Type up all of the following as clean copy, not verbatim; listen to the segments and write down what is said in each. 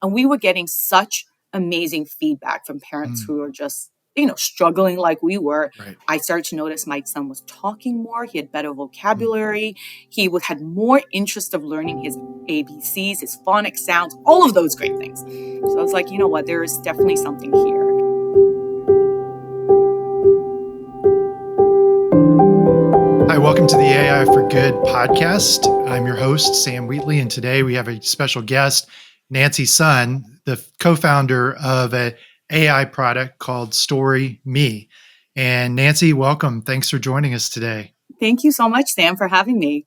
And we were getting such amazing feedback from parents who were just, struggling like we were. Right. I started to notice my son was talking more. He had better vocabulary. Had more interest of learning his ABCs, his phonic sounds, all of those great things. So I was like, you know what, there is definitely something here. Hi, welcome to the AI for Good podcast. I'm your host, Sam Wheatley, and today we have a special guest, Nancy Sun, the co-founder of an AI product called Story Mii. And Nancy, welcome. Thanks for joining us today. Thank you so much, Sam, for having me.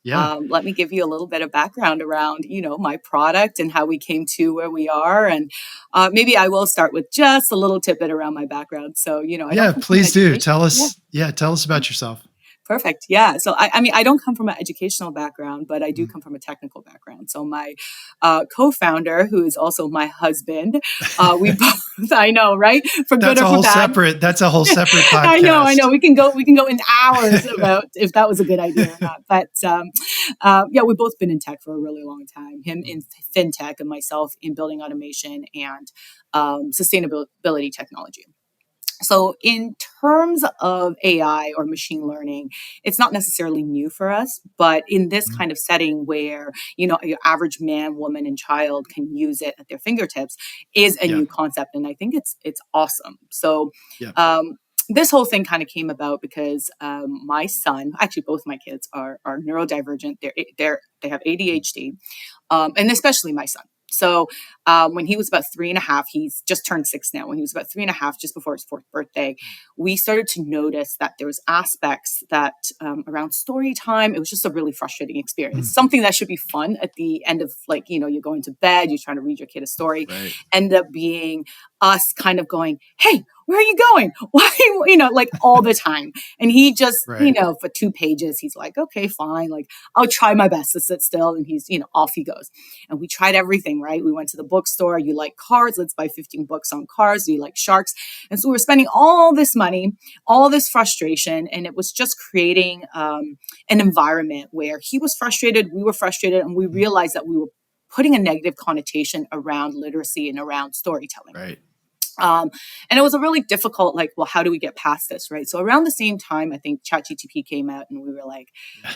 Yeah. Let me give you a little bit of background around, my product and how we came to where we are. And maybe I will start with just a little tidbit around my background. So, I don't come Please from do. Tell us about yourself. Perfect. Yeah. So I don't come from an educational background, but I do come from a technical background. So my co-founder, who is also my husband, we both, I know, right? For good or for bad. That's a whole separate podcast. I know. We can go in hours about if that was a good idea or not. But we've both been in tech for a really long time. Him in fintech and myself in building automation and sustainability technology. So in terms of AI or machine learning, it's not necessarily new for us, but in this kind of setting where, your average man, woman, and child can use it at their fingertips is a new concept. And I think it's awesome. So this whole thing kind of came about because my son, actually both my kids are neurodivergent. They have ADHD, and especially my son. So when he was about 3.5, he's just turned 6 now. When he was about 3.5, just before his 4th birthday, we started to notice that there was aspects that around story time, it was just a really frustrating experience. Something that should be fun at the end of you're going to bed, you're trying to read your kid a story, ended up being us kind of going, hey, where are you going? Why, all the time. And he just, for 2 pages, he's like, okay, fine. I'll try my best to sit still. And he's, off he goes. And we tried everything, right? We went to the bookstore. You like cars? Let's buy 15 books on cars. Do you like sharks? And so we were spending all this money, all this frustration. And it was just creating an environment where he was frustrated, we were frustrated, and we realized that we were putting a negative connotation around literacy and around storytelling. Right. And it was a really difficult, how do we get past this, right? So around the same time, I think ChatGPT came out and we were like,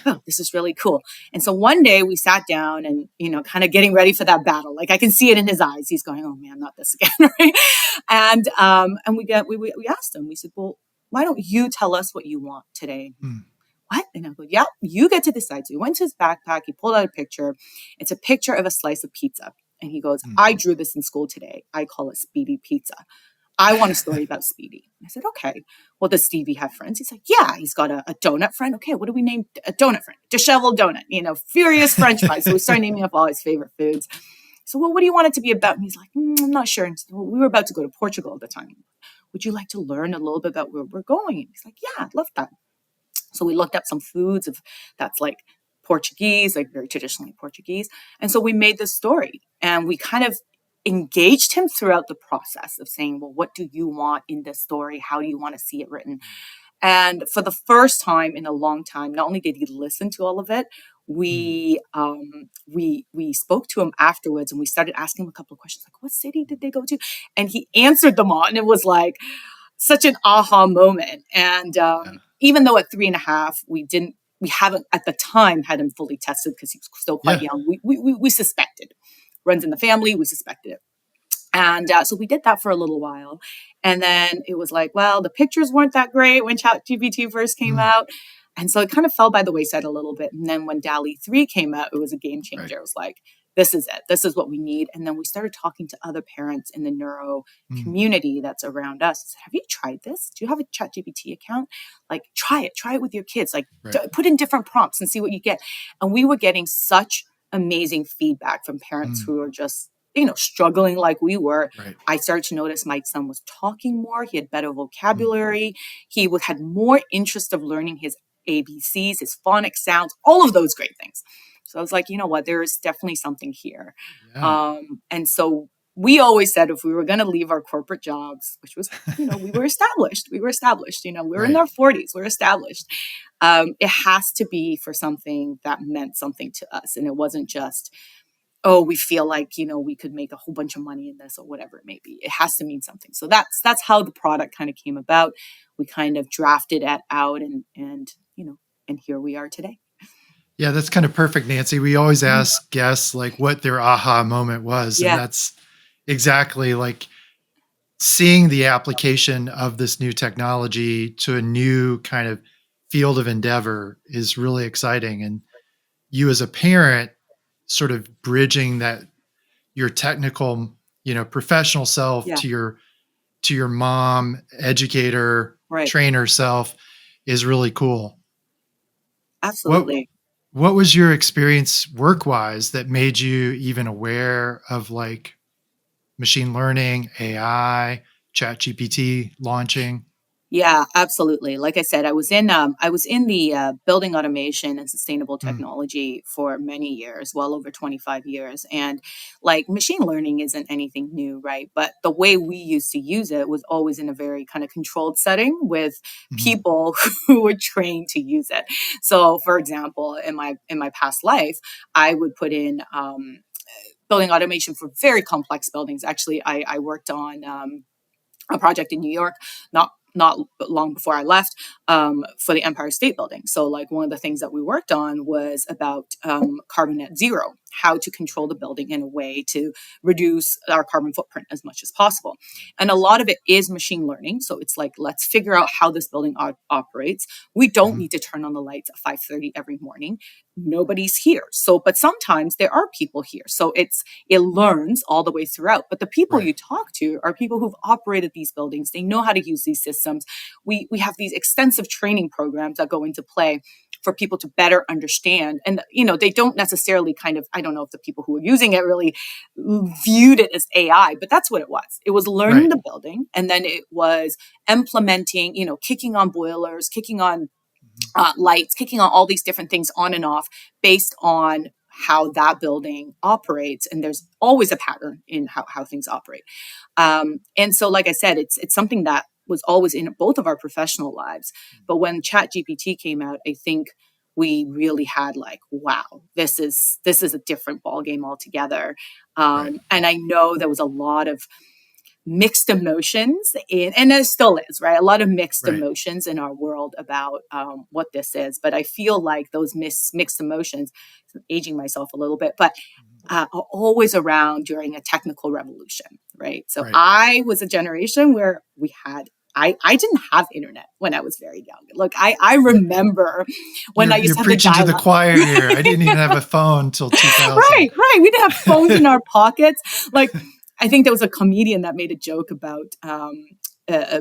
oh, this is really cool. And so one day we sat down and, kind of getting ready for that battle. I can see it in his eyes. He's going, oh man, not this again, right? And we asked him, we said, well, why don't you tell us what you want today? What? And I go, yeah, you get to decide. So he went to his backpack, he pulled out a picture. It's a picture of a slice of pizza. And he goes, I drew this in school today. I call it Speedy Pizza. I want a story about Speedy. And I said, okay, well, does Stevie have friends? He's like, yeah, he's got a donut friend. Okay, what do we name a donut friend? Disheveled donut, furious French fries. So we started naming up all his favorite foods. So, well, what do you want it to be about? And he's like, I'm not sure. And so, well, we were about to go to Portugal at the time. Would you like to learn a little bit about where we're going? And he's like, yeah, I'd love that. So we looked up some foods that's Portuguese, very traditionally Portuguese. And so we made this story and we kind of engaged him throughout the process of saying, well, what do you want in this story? How do you want to see it written? And for the first time in a long time, not only did he listen to all of it, we spoke to him afterwards and we started asking him a couple of questions, like, what city did they go to? And he answered them all. And it was such an aha moment. And even though at 3.5, we haven't at the time had him fully tested because he was still quite young. We suspected. Runs in the family, we suspected it. And so we did that for a little while. And then it was well, the pictures weren't that great when ChatGPT first came out. And so it kind of fell by the wayside a little bit. And then when DALL-E 3 came out, it was a game changer. Right. It was like, this is it. This is what we need. And then we started talking to other parents in the neuro community that's around us. I said, have you tried this? Do you have a ChatGPT account? Try it with your kids. Put in different prompts and see what you get. And we were getting such amazing feedback from parents who were just, struggling like we were. Right. I started to notice my son was talking more. He had better vocabulary. He had more interest of learning his ABCs, his phonic sounds, all of those great things. So I was like, you know what, there is definitely something here. Yeah. And so we always said if we were going to leave our corporate jobs, which was, we were established, we're in our 40s, we're established. It has to be for something that meant something to us. And it wasn't just, oh, we feel like, we could make a whole bunch of money in this or whatever it may be. It has to mean something. So that's how the product kind of came about. We kind of drafted it out, and here we are today. Yeah, that's kind of perfect, Nancy. We always Mhm. ask guests like what their aha moment was. And Yeah. that's exactly like seeing the application of this new technology to a new kind of field of endeavor is really exciting. And you as a parent sort of bridging that your technical, professional self Yeah. to your mom, educator, Right. trainer self is really cool. What Absolutely. what was your experience work-wise that made you even aware of like machine learning, AI, ChatGPT launching? Yeah, absolutely. Like I said, I was in the building automation and sustainable Mm, technology for many years, well over 25 years. And like machine learning isn't anything new, right? But the way right. we used to use it was always in a very kind of controlled setting with Mhm, people who were trained to use it. So, for example, in my past life, I would put in building automation for very complex buildings. Actually, I worked on a project in New York, not long before I left, for the Empire State Building. So, like one of the things that we worked on was about carbon net zero, how to control the building in a way to reduce our carbon footprint as much as possible. And a lot of it is machine learning. So it's like, let's figure out how this building operates. We don't mhm. need to turn on the lights at 5:30 every morning. Nobody's here. So, but sometimes there are people here. So it learns all the way throughout. But the people Right, you talk to are people who've operated these buildings. They know how to use these systems. We have these extensive training programs that go into play for people to better understand. And they don't necessarily kind of, I don't know if the people who were using it really viewed it as AI, but that's what it was. It was learning right. the building, and then it was implementing, kicking on boilers, kicking on Mhm. lights, kicking on all these different things on and off based on how that building operates. And there's always a pattern in how things operate. And so, like I said, it's something that was always in both of our professional lives. But when Chat GPT came out, I think we really had like, wow, this is a different ballgame altogether. Right. And I know there was a lot of mixed emotions and there still is, right, a lot of mixed Right. emotions in our world about what this is. But I feel like those mixed emotions, aging myself a little bit, but Mhm. are always around during a technical revolution, right? So Right. I was a generation where I didn't have internet when I was very young. Look, I Yeah. remember when I used You're to have the preaching to the dial-up. choir here. I didn't even have a phone till 2000. Right. We didn't have phones in our pockets. Like, I think there was a comedian that made a joke about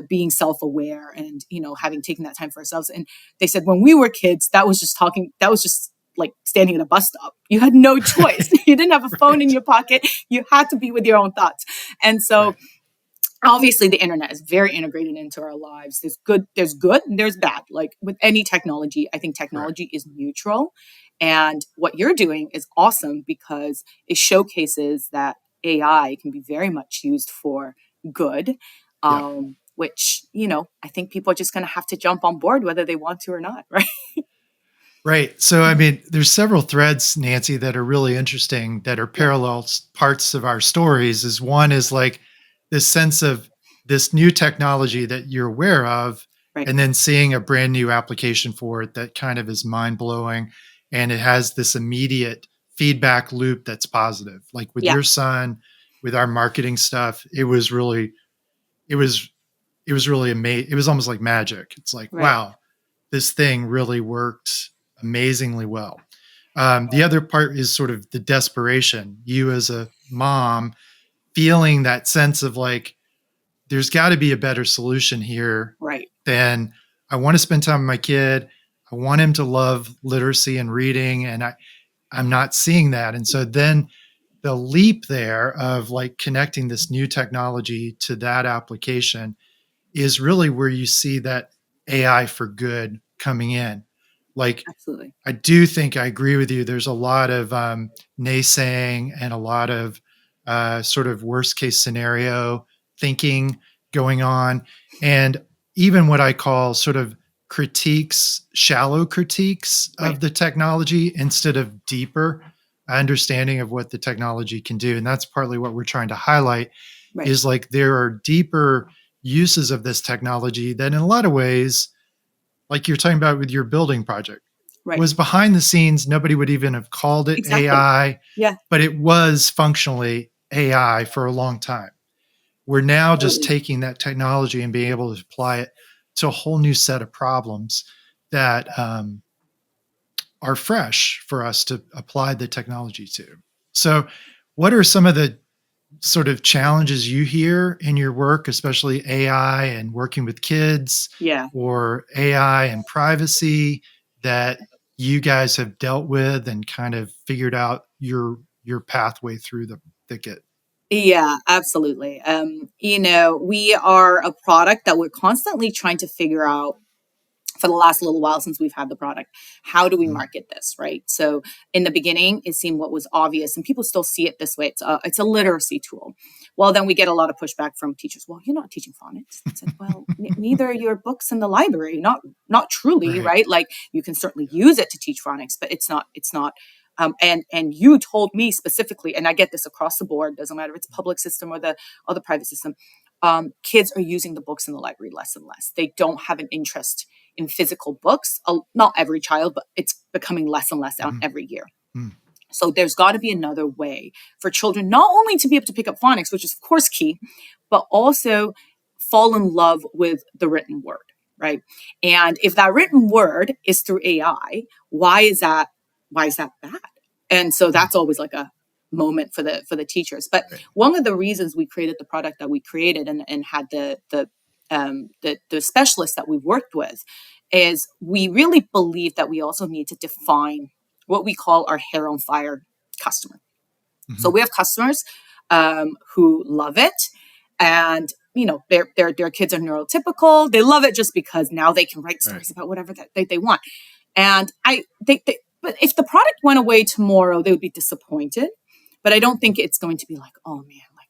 being self-aware and having taken that time for ourselves. And they said when we were kids, that was just talking. That was just like standing at a bus stop. You had no choice. You didn't have a phone in Right. your pocket. You had to be with your own thoughts. And so Right. obviously the internet is very integrated into our lives. There's good and there's bad. Like with any technology, I think Correct. technology is neutral. And what you're doing is awesome because it showcases that AI can be very much used for good. Yeah. Which I think people are just going to have to jump on board whether they want to or not. Right. Right. So, I mean, there's several threads, Nancy, that are really interesting that are Yeah. parallel parts of our stories. Is one is like this sense of this new technology that you're aware of, Right. and then seeing a brand new application for it that kind of is mind blowing. And it has this immediate feedback loop that's positive. Like with Yeah. your son, with our marketing stuff, it was, it was really amazing. It was almost like magic. It's like, Right. wow, this thing really worked amazingly well. The other part is sort of the desperation. You as a mom feeling that sense of like, there's got to be a better solution here Right. than I want to spend time with my kid. I want him to love literacy and reading, and I'm not seeing that. And so then the leap there of like connecting this new technology to that application is really where you see that AI for good coming in. Like, Absolutely. I do think I agree with you. There's a lot of naysaying and a lot of sort of worst case scenario thinking going on. And even what I call sort of critiques, shallow critiques Right. of the technology instead of deeper. understanding of what the technology can do. And that's partly what we're trying to highlight Right. is like there are deeper uses of this technology that in a lot of ways, like you're talking about with your building project, Right. was behind the scenes. Nobody would even have called it Exactly. AI, Yeah. but it was functionally AI for a long time. We're now just Absolutely. taking that technology and being able to apply it to a whole new set of problems that are fresh for us to apply the technology to. So, what are some of the sort of challenges you hear in your work, especially AI and working with kids Yeah. or AI and privacy that you guys have dealt with and kind of figured out your pathway through the thicket? Yeah, absolutely. We are a product that we're constantly trying to figure out for the last little while since we've had the product. How do we Mhm. market this, right? So in the beginning, it seemed what was obvious, and people still see it this way. It's a literacy tool. Well, then we get a lot of pushback from teachers. Well, you're not teaching phonics. It's like, well, neither are your books in the library. Not truly, Right. right? Like you can certainly use it to teach phonics, but it's not. It's not. And you told me specifically, and I get this across the board. Doesn't matter if it's public system or the private system. Kids are using the books in the library less and less. They don't have an interest in physical books. Not every child, but it's becoming less and less Mhm. every year. Mm. So there's got to be another way for children not only to be able to pick up phonics, which is of course key, but also fall in love with the written word, right? And if that written word is through AI, why is that? Why is that bad? And so Mm. that's always like a moment for the teachers. But Right. one of the reasons we created the product that we created and had the specialists that we've worked with is we really believe that we also need to define what we call our hair on fire customer. So Mhm. we have customers who love it, and their kids are neurotypical. They love it just because now they can write Right. stories about whatever that they want. And but if the product went away tomorrow, they would be disappointed. But I don't think it's going to be like, oh man, like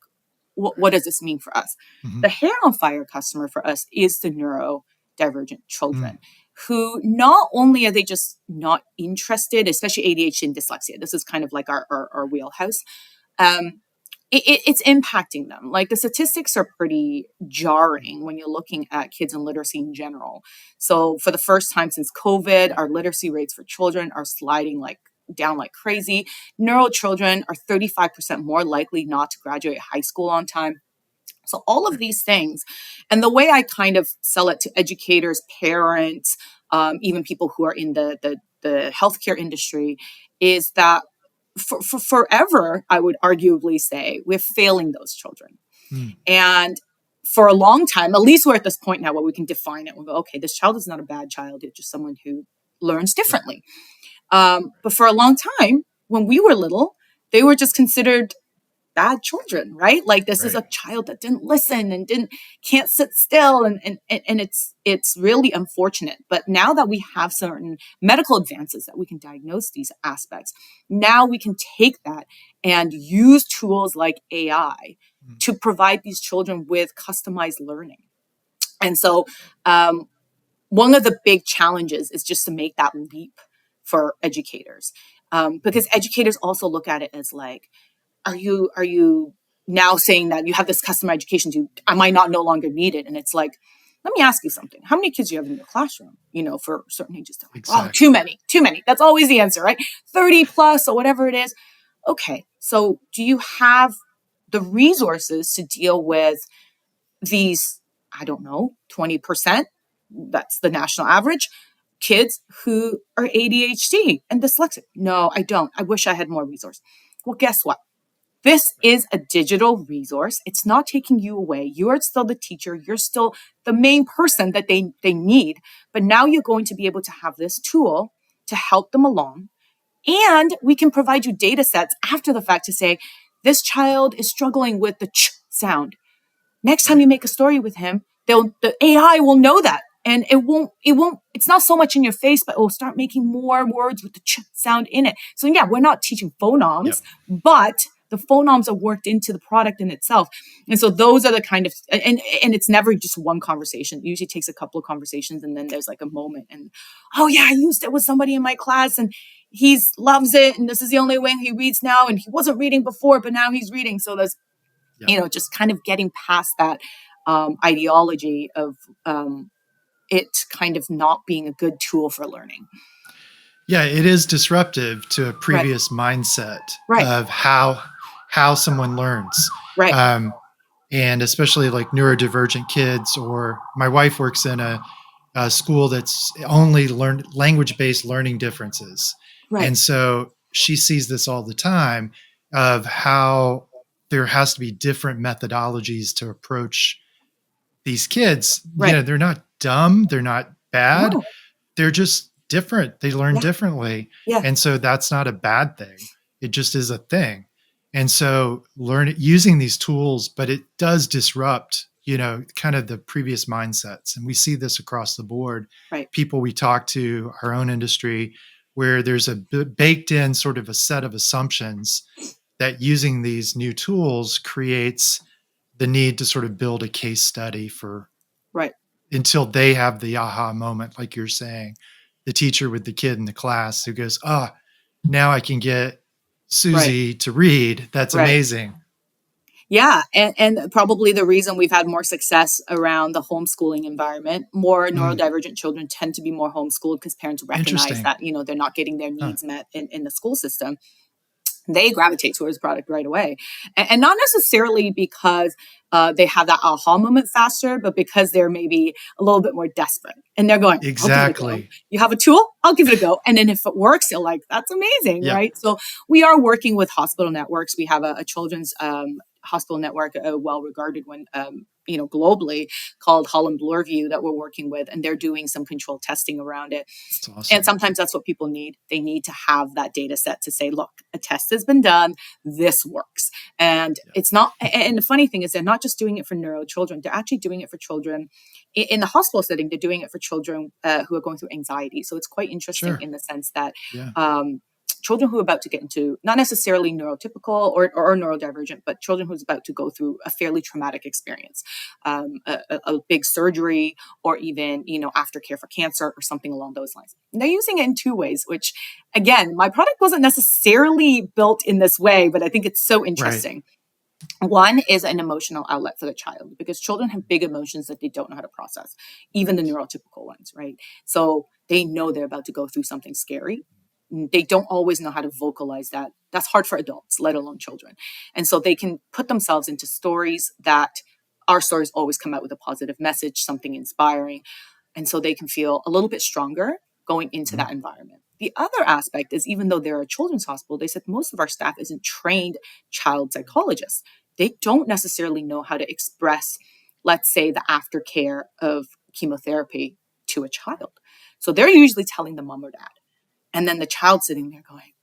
what Right. does this mean for us? Mhm. The hair on fire customer for us is the neurodivergent Mm. children who not only are they just not interested, especially ADHD and dyslexia. This is kind of like our wheelhouse. Um, it's impacting them. Like the statistics are pretty jarring when you're looking at kids and literacy in general. So for the first time since COVID, our literacy rates for children are sliding like down like crazy. Neuro children are 35% more likely not to graduate high school on time. So all of Right. these things, and the way I kind of sell it to educators, parents, even people who are in the healthcare industry, is that for forever, I would arguably say we're failing those children. Mm. And for a long time, at least we're at this point now where we can define it. We go, okay, this child is not a bad child; it's just someone who learns Right. differently. But for a long time, when we were little, they were just considered bad children, right? Like this is Right. a child that didn't listen and didn't can't sit still, and it's really unfortunate. But now that we have certain medical advances that we can diagnose these aspects, now we can take that and use tools like AI Mm. to provide these children with customized learning. And so one of the big challenges is just to make that leap for educators, Mm. because educators also look at it as like, are you now saying that you have this customer education to I might not no longer need it? And it's like, let me ask you something. How many kids do you have in your classroom? For certain ages, they're like, oh, too Exactly. many, too many. That's always the answer, right? 30 plus or whatever it is. Okay. So do you have the resources to deal with these, I don't know, 20%? That's the national average. Kids who are ADHD and dyslexic. No, I don't. I wish I had more resources. Well, guess what? This Right. is a digital resource. It's not taking you away. You are still the teacher. You're still the main person that they need. But now you're going to be able to have this tool to help them along. And we can provide you data sets after the fact to say, this child is struggling with the ch sound. Next time Right. you make a story with him, the AI will know that. And it's not so much in your face, but it will start making more words with the ch sound in it. So yeah, we're not teaching phonemes, Yep. but the phonemes are worked into the product in itself. And so those are the kind of, and it's never just one conversation. It usually takes a couple of conversations and then there's like a moment and, oh yeah, I used it with somebody in my class. And he's loves it, and this is the only way he reads now, and he wasn't reading before, but now he's reading. So there's, just kind of getting past that ideology of it kind of not being a good tool for learning. Yeah, it is disruptive to a previous mindset of how someone learns. Right. And especially like neurodivergent kids, or my wife works in a school that's only language-based learning differences. Right. And so she sees this all the time of how there has to be different methodologies to approach these kids. Right. They're not dumb. They're not bad. No. They're just different. They learn Yeah. differently. Yeah. And so that's not a bad thing. It just is a thing. And so using these tools, but it does disrupt, kind of the previous mindsets. And we see this across the board. Right. People we talk to, our own industry, where there's a baked in sort of a set of assumptions that using these new tools creates the need to sort of build a case study for until they have the aha moment, like you're saying, the teacher with the kid in the class who goes, now I can get Susie to read. That's amazing. Yeah. And probably the reason we've had more success around the homeschooling environment, more neurodivergent children tend to be more homeschooled because parents recognize that, they're not getting their needs met in the school system. They gravitate towards the product right away. And not necessarily because they have that aha moment faster, but because they're maybe a little bit more desperate. And they're going, exactly. You have a tool? I'll give it a go. And then if it works, you're like, that's amazing, right? So we are working with hospital networks. We have a children's hospital network, a well-regarded one, globally, called Holland Bloorview, that we're working with, and they're doing some controlled testing around it. That's awesome. And sometimes that's what people need. They need to have that data set to say, look, a test has been done. This works. And it's not, and the funny thing is they're not just doing it for neuro children. They're actually doing it for children in the hospital setting. They're doing it for children who are going through anxiety. So it's quite interesting in the sense that children who are about to get into not necessarily neurotypical or neurodivergent, but children who's about to go through a fairly traumatic experience, a big surgery, or even, aftercare for cancer or something along those lines. And they're using it in two ways, which again, my product wasn't necessarily built in this way, but I think it's so interesting. One is an emotional outlet for the child, because children have big emotions that they don't know how to process, even the neurotypical ones, right? So they know they're about to go through something scary. They don't always know how to vocalize that. That's hard for adults, let alone children. And so they can put themselves into stories that our stories always come out with a positive message, something inspiring. And so they can feel a little bit stronger going into that environment. The other aspect is, even though they're a children's hospital, they said most of our staff isn't trained child psychologists. They don't necessarily know how to express, let's say, the aftercare of chemotherapy to a child. So they're usually telling the mom or dad. And then the child sitting there going,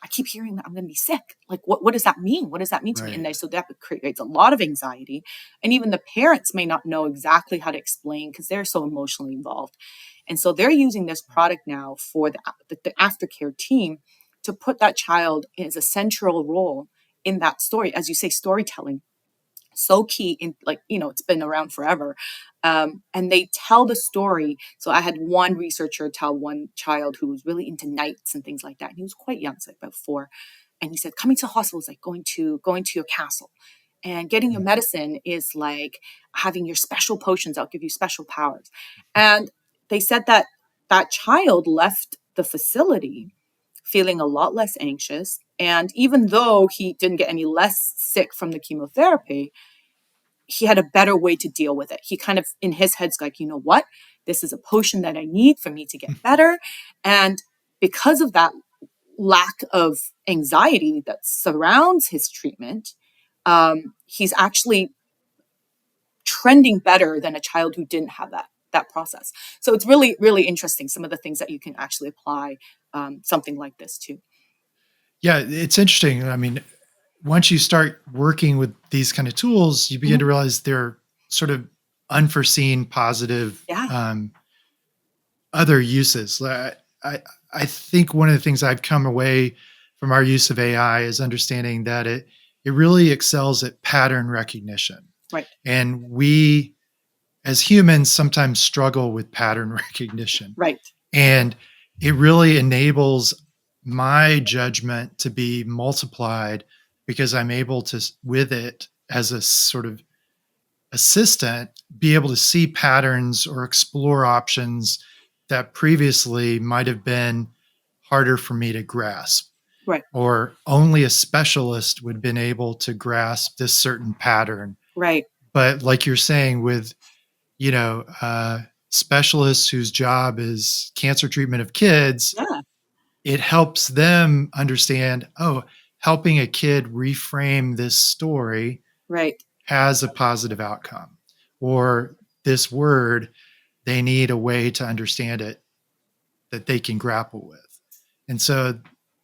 I keep hearing that I'm going to be sick. Like, what does that mean? What does that mean to me? And so that creates a lot of anxiety. And even the parents may not know exactly how to explain because they're so emotionally involved. And so they're using this product now for the aftercare team to put that child as a central role in that story. As you say, storytelling. So key in, it's been around forever. And they tell the story. So I had one researcher tell one child who was really into knights and things like that. And he was quite young, so about 4. And he said, coming to hospital is like going to your castle. And getting your medicine is like having your special potions. I'll give you special powers. And they said that that child left the facility feeling a lot less anxious. And even though he didn't get any less sick from the chemotherapy, he had a better way to deal with it. He kind of, in his head's like, you know what? This is a potion that I need for me to get better. And because of that lack of anxiety that surrounds his treatment, he's actually trending better than a child who didn't have that process. So it's really, really interesting, some of the things that you can actually apply something like this to. Yeah, it's interesting. I mean, once you start working with these kind of tools, you begin to realize they're sort of unforeseen positive other uses. I think one of the things I've come away from our use of AI is understanding that it really excels at pattern recognition. Right. And we, as humans, sometimes struggle with pattern recognition. Right. And it really enables my judgment to be multiplied because I'm able to, with it as a sort of assistant, be able to see patterns or explore options that previously might have been harder for me to grasp, Right. or only a specialist would have been able to grasp this certain pattern. Right. But like you're saying, with you know specialists whose job is cancer treatment of kids, Yeah. it helps them understand, oh, helping a kid reframe this story Right. has a positive outcome, or this word, they need a way to understand it that they can grapple with. And so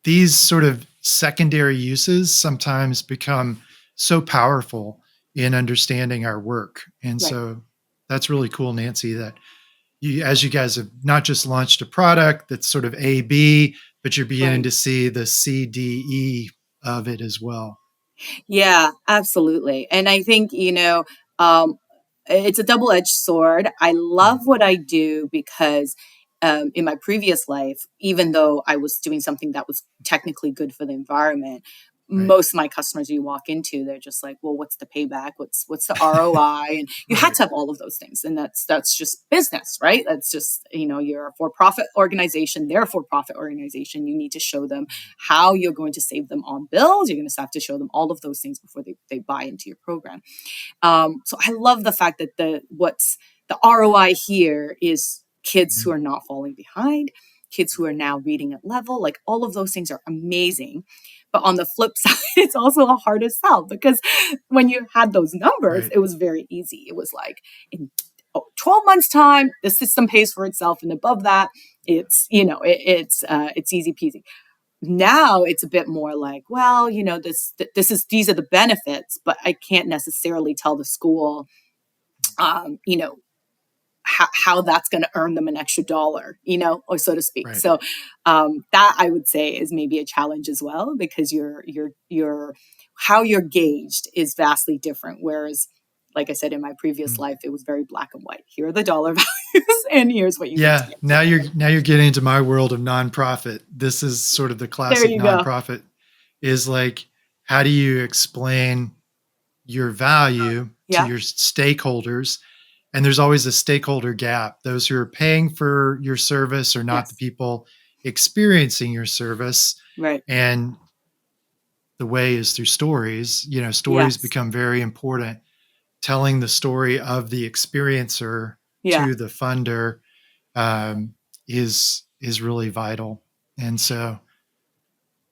these sort of secondary uses sometimes become so powerful in understanding our work. And Right. so that's really cool, Nancy, that you, as you guys have not just launched a product that's sort of A, B, but you're beginning Right. to see the C, D, E of it as well. Yeah, absolutely. And I think, um, it's a double-edged sword. I love Mm, what I do because in my previous life, even though I was doing something that was technically good for the environment, right. most of my customers you walk into, they're just like, well, what's the payback? What's the ROI? And you had Right. to have all of those things. And that's just business, right? That's just, you're a for-profit organization, they're a for-profit organization. You need to show them how you're going to save them on bills. You're going to have to show them all of those things before they buy into your program. So I love the fact that what's the ROI here is kids who Mhm. are not falling behind, kids who are now reading at level. Like all of those things are amazing. But on the flip side, it's also a hard to sell because when you had those numbers, Right. it was very easy. It was like in 12 months time, the system pays for itself. And above that, it's easy peasy. Now it's a bit more like, well, these are the benefits, but I can't necessarily tell the school, um, you know, how that's going to earn them an extra dollar, or so to speak. Right. So that I would say is maybe a challenge as well because your how you're gauged is vastly different. Whereas, like I said, in my previous Mm. life, it was very black and white. Here are the dollar values, and here's what you need to Yeah. get. Now you're getting into my world of nonprofit. This is sort of the There classic you go. nonprofit, is like, how do you explain your value to Yeah. your stakeholders? And there's always a stakeholder gap. Those who are paying for your service are not the Yes. people experiencing your service. Right. And the way is through stories. Stories Yes. become very important. Telling the story of the experiencer Yeah. to the funder um, is really vital. And so,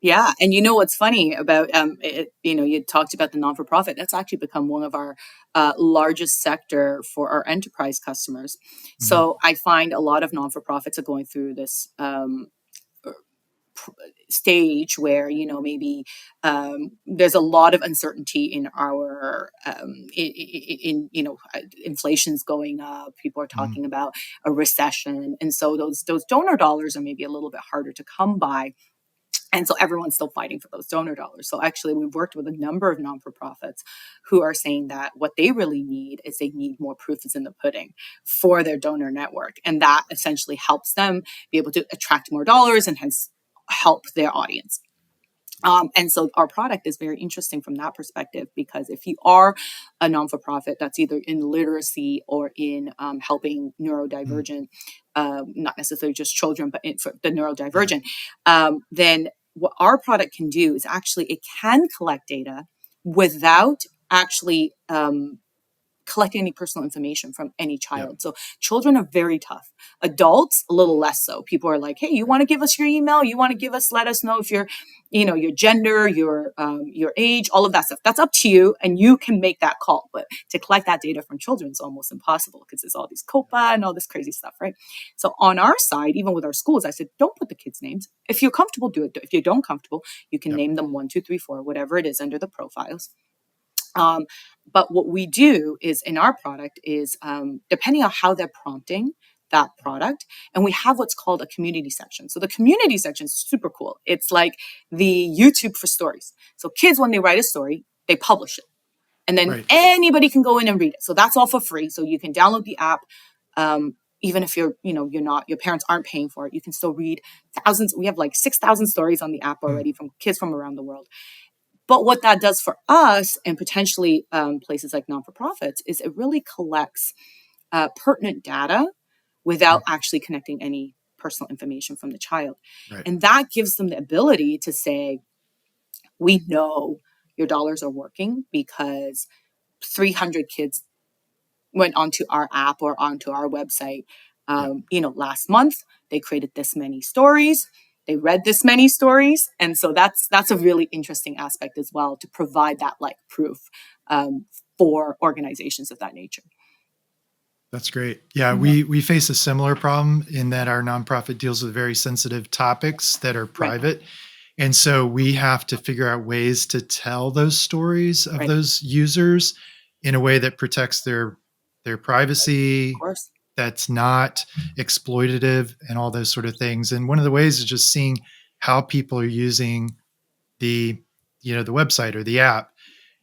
Yeah, and what's funny about it, you talked about the non-for-profit. That's actually become one of our largest sector for our enterprise customers. mhm, So I find a lot of non-for-profits are going through this er, pr- stage where maybe there's a lot of uncertainty in our inflation's going up. People are mhm, talking about a recession, and so those donor dollars are maybe a little bit harder to come by, and so everyone's still fighting for those donor dollars. So actually, we've worked with a number of non-for-profits who are saying that what they really need is they need more proof is in the pudding for their donor network. And that essentially helps them be able to attract more dollars and hence help their audience. And so our product is very interesting from that perspective because if you are a non-for-profit that's either in literacy or in helping mhm, neurodivergent, not necessarily just children, but for the yeah, neurodivergent, then what our product can do is actually it can collect data without actually collect any personal information from any yeah, child. So children are very tough. Adults, a little less so. People are like, hey, you want to give us your email? You want to let us know if your gender, your age, all of that stuff. That's up to you, and you can make that call. But to collect that data from children is almost impossible because there's all these COPA and all this crazy stuff, right? So on our side, even with our schools, I said, don't put the kids' names. If you're comfortable, do it. If you don't comfortable, you can yeah, name them 1, 2, 3, 4, whatever it is under the profiles. Um, but what we do is in our product is depending on how they're prompting that product, and we have what's called a community section. So the community section is super cool. It's like the YouTube for stories. So kids, when they write a story, they publish it, and then right. anybody can go in and read it. So that's all for free. So you can download the app. even if your parents aren't paying for it, you can still read thousands. We have like 6,000 stories on the app Mm, already from kids from around the world. But what that does for us and potentially places like non-for-profits is it really collects pertinent data mm, without actually connecting any personal information from the child. right. And that gives them the ability to say, we know your dollars are working because 300 kids went onto our app or onto our website, Yeah. last month. They created this many stories. They read this many stories, and so that's a really interesting aspect as well to provide that like proof um, for organizations of that nature. That's great. Yeah, Mhm. we face a similar problem in that our nonprofit deals with very sensitive topics that are Right, private. And so we have to figure out ways to tell those stories of right, those users in a way that protects their of privacy, course. that's not exploitative and all those sort of things. And one of the ways is just seeing how people are using the the website or the app,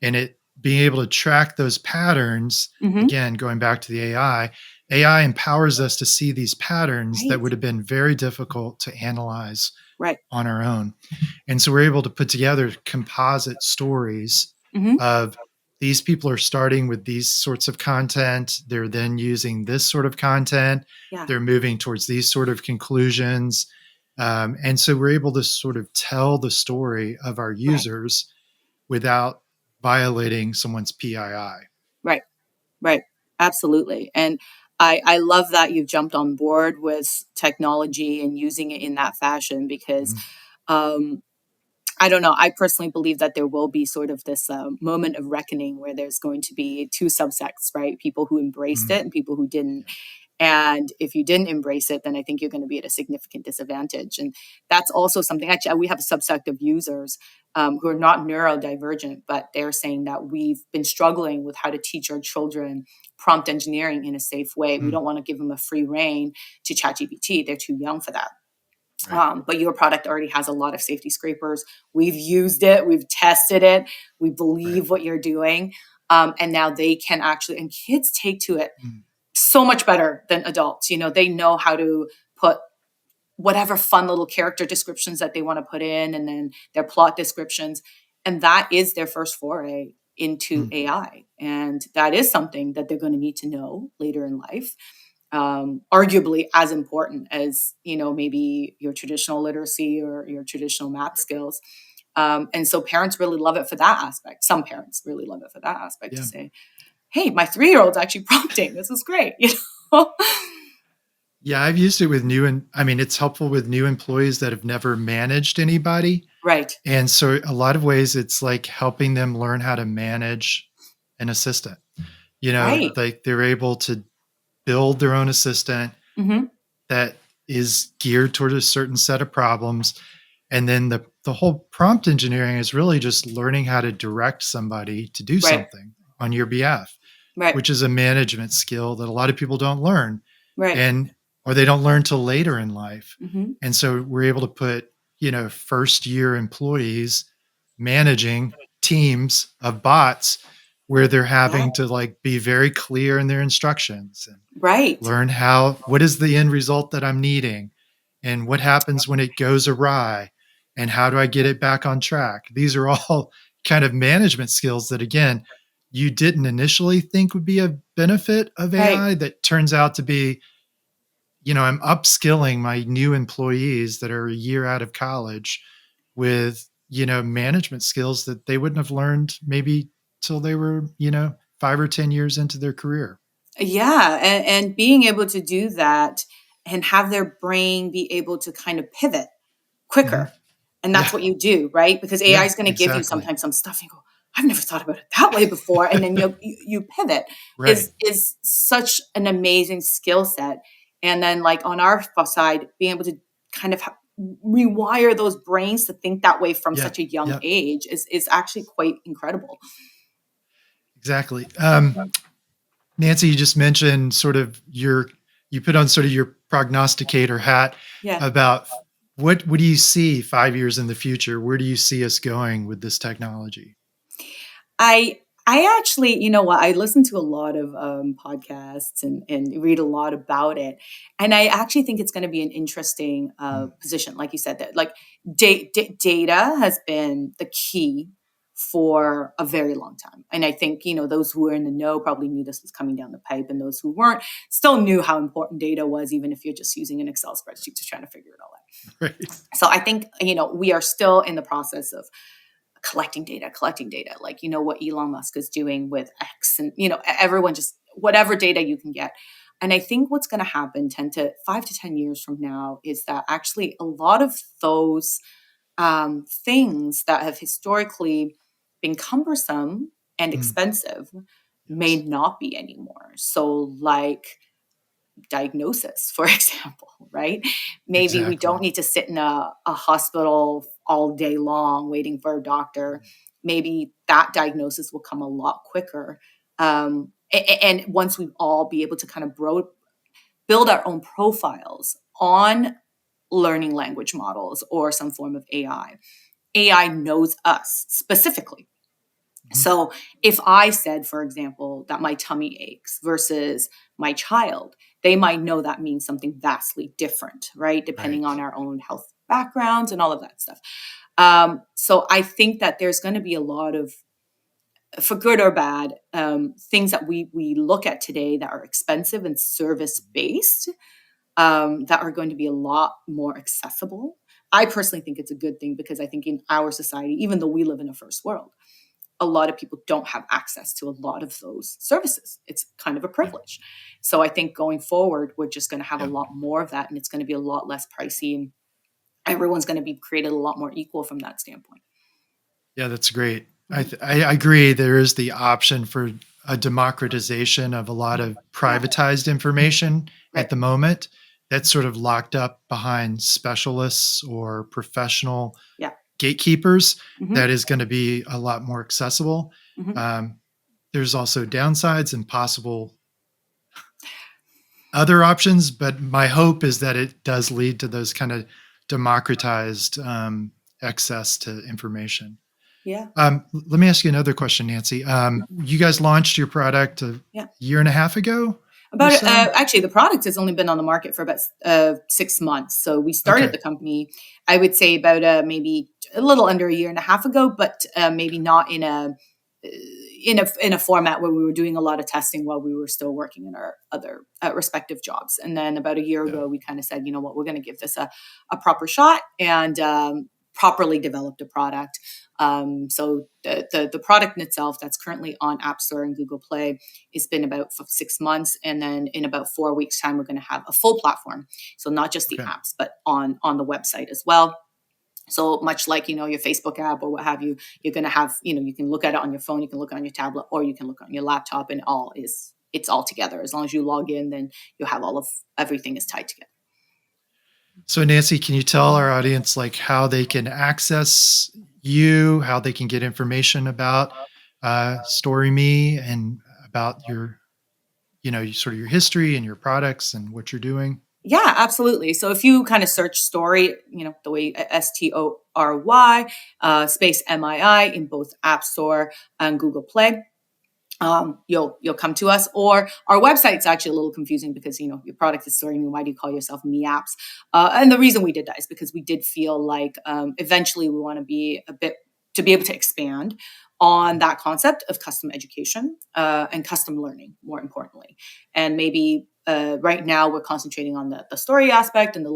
and it being able to track those patterns. Hmm. Again, going back to the AI empowers us to see these patterns that Right, would have been very difficult to analyze right. on our own. And so we're able to put together composite stories Hmm. of these people are starting with these sorts of content. They're then using this sort of content. Yeah, They're moving towards these sort of conclusions. And so we're able to sort of tell the story of our right, users without violating someone's PII. right. Right. Absolutely. And I love that you've jumped on board with technology and using it in that fashion because Mhm, um, I don't know. I personally believe that there will be sort of this moment of reckoning where there's going to be two subsects, right? People who embraced mhm, it and people who didn't. yeah, And if you didn't embrace it, then I think you're going to be at a significant disadvantage. And that's also something, actually, we have a subset of users who are not neurodivergent, but they're saying that we've been struggling with how to teach our children prompt engineering in a safe way. We mm, don't want to give them a free rein to ChatGPT. They're too young for that. right, But your product already has a lot of safety scrapers. We've used it, we've tested it, we right, believe what you're doing. And now they can actually, and kids take to it mm, so much better than adults. They know how to put whatever fun little character descriptions that they want to put in and then their plot descriptions. And that is their first foray into mm, AI. And that is something that they're going to need to know later in life. Arguably as important as, maybe your traditional literacy or your traditional math right, skills. And so parents really love it for that aspect. Some parents really love it for that aspect to yeah. say, hey, my 3-year-old's actually prompting. This is great. Know? Yeah, I've used it with new, and I mean, it's helpful with new employees that have never managed anybody. Right. And so a lot of ways it's like helping them learn how to manage an assistant. Right. Like they're able to build their own assistant Hmm. that is geared toward a certain set of problems. And then the whole prompt engineering is really just learning how to direct somebody to do Right. something on your behalf, Right. which is a management skill that a lot of people don't learn, Right. and or they don't learn till later in life. Hmm. And so we're able to put, first year employees managing teams of bots where they're Yeah. having to like be very clear in their instructions and Right. learn what is the end result that I'm needing and what happens when it goes awry and how do I get it back on track. These are all kind of management skills that, again, you didn't initially think would be a benefit of Right. AI that turns out to be, I'm upskilling my new employees that are a year out of college with, management skills that they wouldn't have learned maybe till they were, 5 or 10 years into their career. Yeah. And being able to do that and have their brain be able to kind of pivot Mhm. quicker. And Yeah. that's what you do, right? Because AI Yeah, is going to give you exactly. sometimes some stuff and you go, I've never thought about it that way before. And then you pivot Right. is such an amazing skill set. And then like on our side, being able to kind of rewire those brains to think that way from Yeah. such a young Yeah. age is actually quite incredible. Exactly. Nancy, you just mentioned sort of you put on sort of your prognosticator hat Yeah. about what do you see 5 years in the future? Where do you see us going with this technology? I actually, you know what? I listen to a lot of podcasts and read a lot about it, and I actually think it's going to be an interesting Mm. position, like you said, that like data has been the key for a very long time, and I think those who were in the know probably knew this was coming down the pipe, and those who weren't still knew how important data was, even if you're just using an Excel spreadsheet to try to figure it all out. Right. So I think we are still in the process of collecting data, like what Elon Musk is doing with X, and everyone just whatever data you can get. And I think what's going to happen 10 to 5 to 10 years from now is that actually a lot of those things that have historically been cumbersome and Mm. expensive may Yes. not be anymore. So like diagnosis, for example, right? Maybe we Exactly. don't need to sit in a hospital all day long waiting for a doctor. Maybe that diagnosis will come a lot quicker. And once we all be able to kind of build our own profiles on learning language models or some form of AI knows us specifically. Mhm. So if I said, for example, that my tummy aches versus my child, they might know that means something vastly different, right? Depending on Right. our own health backgrounds and all of that stuff. So I think that there's going to be a lot of, for good or bad, things that we look at today that are expensive and service based, that are going to be a lot more accessible. I personally think it's a good thing because I think in our society, even though we live in a first world, a lot of people don't have access to a lot of those services. It's kind of a Yeah. privilege. So I think going forward, we're just going to have a Yeah. lot more of that, and it's going to be a lot less pricey, and everyone's going to be created a lot more equal from that standpoint. Yeah, that's great. Mhm. I agree. There is the option for a democratization of a lot of Yeah, privatized information at right. the moment that's sort of locked up behind specialists or professional Yeah. gatekeepers Hmm. that is going to be a lot more accessible. Hmm. Um, there's also downsides and possible other options, but my hope is that it does lead to those kind of democratized access to information. Yeah. Let me ask you another question, Nancy. You guys launched your product a Yeah. year and a half ago or About so? actually, the product has only been on the market for about 6 months. So we started Okay. the company, I would say, about maybe a little under a year and a half ago, but maybe not in a format where we were doing a lot of testing while we were still working in our other respective jobs. And then about a year Yeah. ago, we kind of said, you know what, we're going to give this a proper shot, and properly developed a product. So the product in itself that's currently on App Store and Google Play, it's been about 6 months, and then in about 4 weeks' time, we're going to have a full platform. So not just the Okay. apps, but on the website as well. So much like your Facebook app or what have you, you're going to have you can look at it on your phone, you can look on your tablet, or you can look on your laptop, and it's all together. As long as you log in, then you'll have all of everything is tied together. So, Nancy, can you tell our audience like how they can access you, how they can get information about StoryMii and about your, sort of your history and your products and what you're doing? Yeah, absolutely. So if you kind of search story, the way STORY, space MII in both App Store and Google Play, you'll come to us. Or our website's actually a little confusing because your product is Story Mii. Why do you call yourself Me Apps? And the reason we did that is because we did feel like eventually we want to be to be able to expand on that concept of custom education and custom learning, more importantly. And maybe right now we're concentrating on the story aspect and the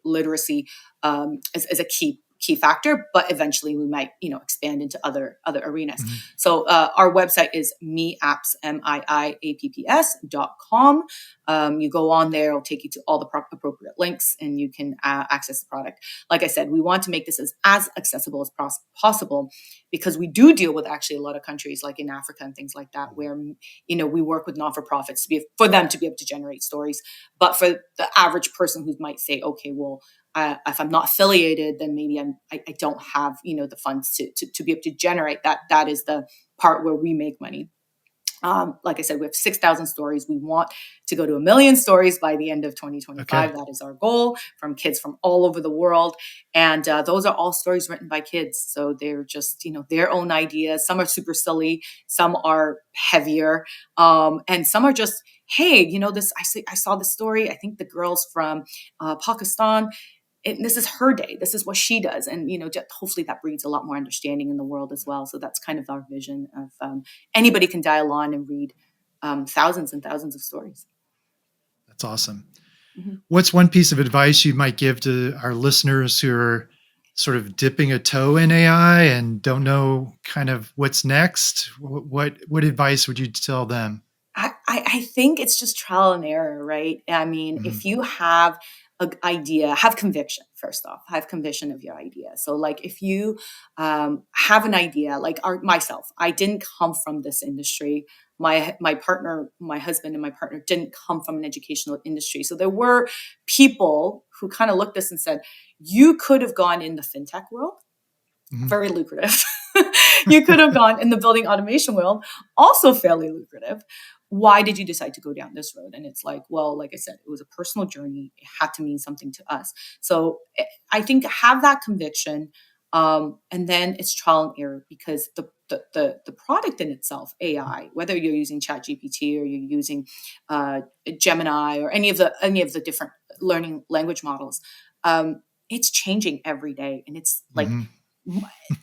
literacy as a key factor, but eventually we might expand into other arenas. Mhm. So our website is meapps.com. You go on there, it'll take you to all the appropriate links, and you can access the product. Like I said, we want to make this as accessible as possible, because we do deal with actually a lot of countries like in Africa and things like that, where we work with not-for-profits for them to be able to generate stories. But for the average person who might say, okay, well, if I'm not affiliated, then maybe I don't have the funds to be able to generate that. That is the part where we make money. Like I said, we have 6,000 stories. We want to go to 1 million stories by the end of 2025. Okay. That is our goal, from kids from all over the world. And those are all stories written by kids. So they're just, their own ideas. Some are super silly. Some are heavier. And some are just, hey, I saw this story. I think the girl's from Pakistan. This is her day. This is what she does. And, just hopefully that breeds a lot more understanding in the world as well. So that's kind of our vision of anybody can dial on and read thousands and thousands of stories. That's awesome. Mm-hmm. What's one piece of advice you might give to our listeners who are sort of dipping a toe in AI and don't know kind of what's next? What advice would you tell them? I think it's just trial and error, right? I mean, Mm-hmm. if you have an idea, have conviction, first off, have conviction of your idea. So like if you have an idea, like myself, I didn't come from this industry. My partner, my husband and my partner didn't come from an educational industry. So there were people who kind of looked at us and said, you could have gone in the fintech world, Mm-hmm. very lucrative. You could have gone in the building automation world, also fairly lucrative. Why did you decide to go down this road? And it's like, well, like I said, it was a personal journey. It had to mean something to us. So I think have that conviction, and then it's trial and error, because the product in itself, AI, whether you're using ChatGPT or you're using Gemini or any of the different learning language models, it's changing every day, and it's like. Mm-hmm.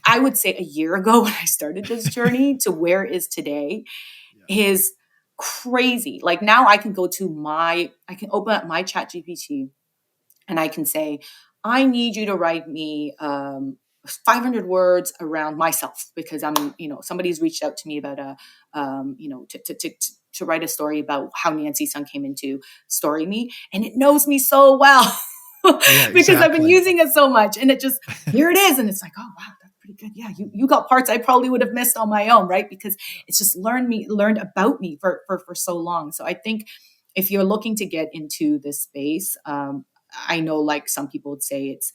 I would say a year ago when I started this journey to where it is today is crazy. Like now I can I can open up my chat GPT and I can say, I need you to write me 500 words around myself, because somebody's reached out to me about to write a story about how Nancy Sun came into Story Mii, and it knows me so well. Yeah, because I've been exactly. using it so much, and it just, here it is. And it's like, oh, wow, that's pretty good. Yeah. You got parts I probably would have missed on my own. Right. Because it's just learned about me for so long. So I think if you're looking to get into this space, I know like some people would say it's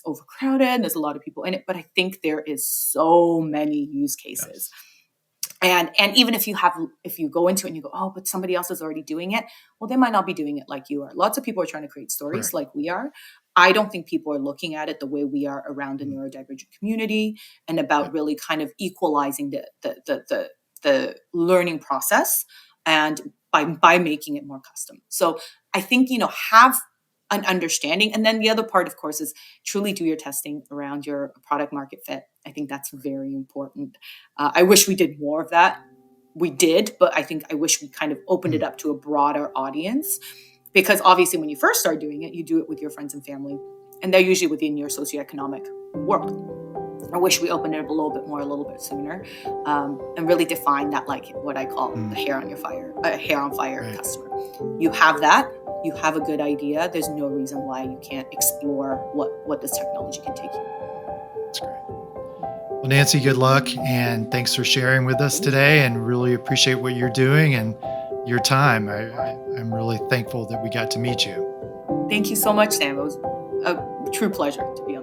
overcrowded. There's a lot of people in it, but I think there is so many use cases. Yes. And even if you go into it and you go, oh, but somebody else is already doing it, well, they might not be doing it like you are. Lots of people are trying to create stories Correct. like we are. I don't think people are looking at it the way we are around the neurodivergent community, and about really kind of equalizing the learning process, and by making it more custom. So I think, have an understanding. And then the other part, of course, is truly do your testing around your product market fit. I think that's very important. I wish we did more of that. We did, but I wish we kind of opened it up to a broader audience, because obviously when you first start doing it, you do it with your friends and family, and they're usually within your socioeconomic world. I wish we opened it up a little bit sooner, and really define that, like what I call the hair on fire Right. customer. You have that, you have a good idea. There's no reason why you can't explore what this technology can take you. That's great. Well, Nancy, good luck, and thanks for sharing with us today, and really appreciate what you're doing and your time. I'm really thankful that we got to meet you. Thank you so much, Sam. It was a true pleasure to be on.